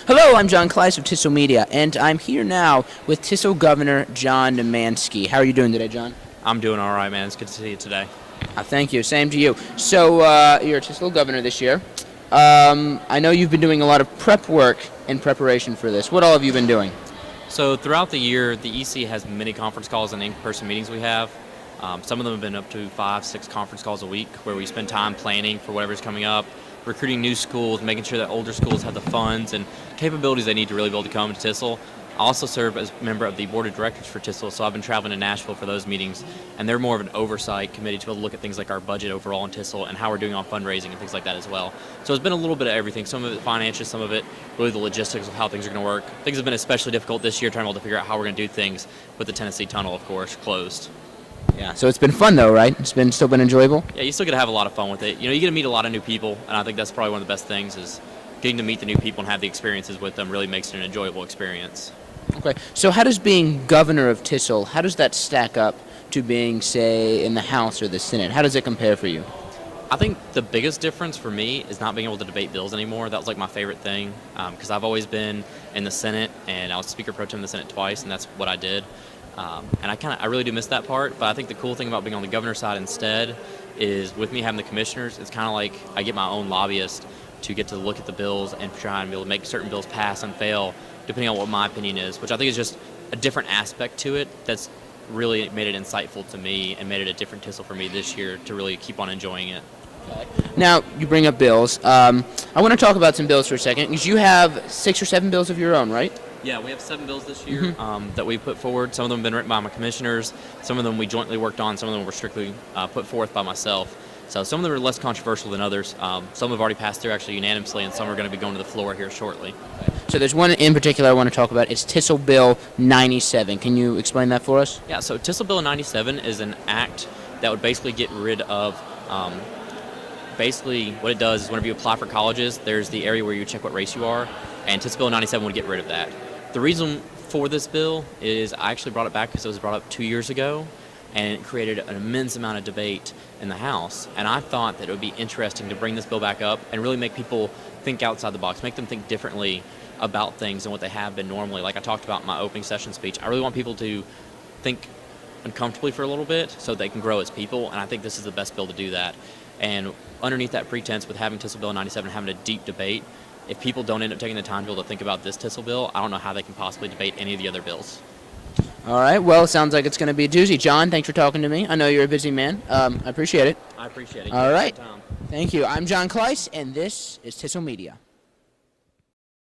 Hello, I'm John Kleiss of TISL Media, and I'm here now with TISL Governor John Domanski. How are you doing today, John? I'm doing all right, man. It's good to see you today. Thank you. Same to you. So, you're TISL Governor this year. I know you've been doing a lot of prep work in preparation for this. What all have you been doing? So throughout the year, the EC has many conference calls and in-person meetings we have. Some of them have been up to 5-6 conference calls a week where we spend time planning for whatever's coming up, recruiting new schools, making sure that older schools have the funds and capabilities they need to really be able to come to TISL. I also serve as a member of the board of directors for TISL, so I've been traveling to Nashville for those meetings, and they're more of an oversight committee to be able to look at things like our budget overall in TISL and how we're doing on fundraising and things like that as well. So it's been a little bit of everything, some of it financial, some of it really the logistics of how things are going to work. Things have been especially difficult this year trying to figure out how we're going to do things with the Tennessee Tunnel, of course, closed. Yeah. So it's been fun though, right? It's still been enjoyable? Yeah, you still get to have a lot of fun with it. You get to meet a lot of new people, and I think that's probably one of the best things is getting to meet the new people and have the experiences with them really makes it an enjoyable experience. Okay. So how does being governor of TISL, how does that stack up to being, say, in the House or the Senate? How does it compare for you? I think the biggest difference for me is not being able to debate bills anymore. That was like my favorite thing because I've always been in the Senate, and I was Speaker Pro Tem in the Senate twice, and that's what I did. And I really do miss that part, but I think the cool thing about being on the governor's side instead is with me having the commissioners, it's kind of like I get my own lobbyist to get to look at the bills and try and be able to make certain bills pass and fail depending on what my opinion is, which I think is just a different aspect to it that's really made it insightful to me and made it a different TISL for me this year to really keep on enjoying it. Now, you bring up bills. I want to talk about some bills for a second because you have 6 or 7 bills of your own, right? Yeah, we have 7 bills this year that we put forward. Some of them have been written by my commissioners. Some of them we jointly worked on. Some of them were strictly put forth by myself. So some of them are less controversial than others. Some have already passed through actually unanimously, and some are going to be going to the floor here shortly. So there's one in particular I want to talk about. It's TISL Bill 97. Can you explain that for us? Yeah, so TISL Bill 97 is an act that would basically get rid of basically what it does is whenever you apply for colleges, there's the area where you check what race you are, and TISL Bill 97 would get rid of that. The reason for this bill is I actually brought it back because it was brought up 2 years ago, and it created an immense amount of debate in the House, and I thought that it would be interesting to bring this bill back up and really make people think outside the box, make them think differently about things than what they have been normally. Like I talked about in my opening session speech, I really want people to think uncomfortably for a little bit so they can grow as people, and I think this is the best bill to do that. And underneath that pretense with having TISL Bill 97 having a deep debate, if people don't end up taking the time to be able to think about this TISL bill, I don't know how they can possibly debate any of the other bills. All right. Well, it sounds like it's going to be a doozy. John, thanks for talking to me. I know you're a busy man. I appreciate it. I appreciate it. All right. Thank you. I'm John Kleiss, and this is TISL Media.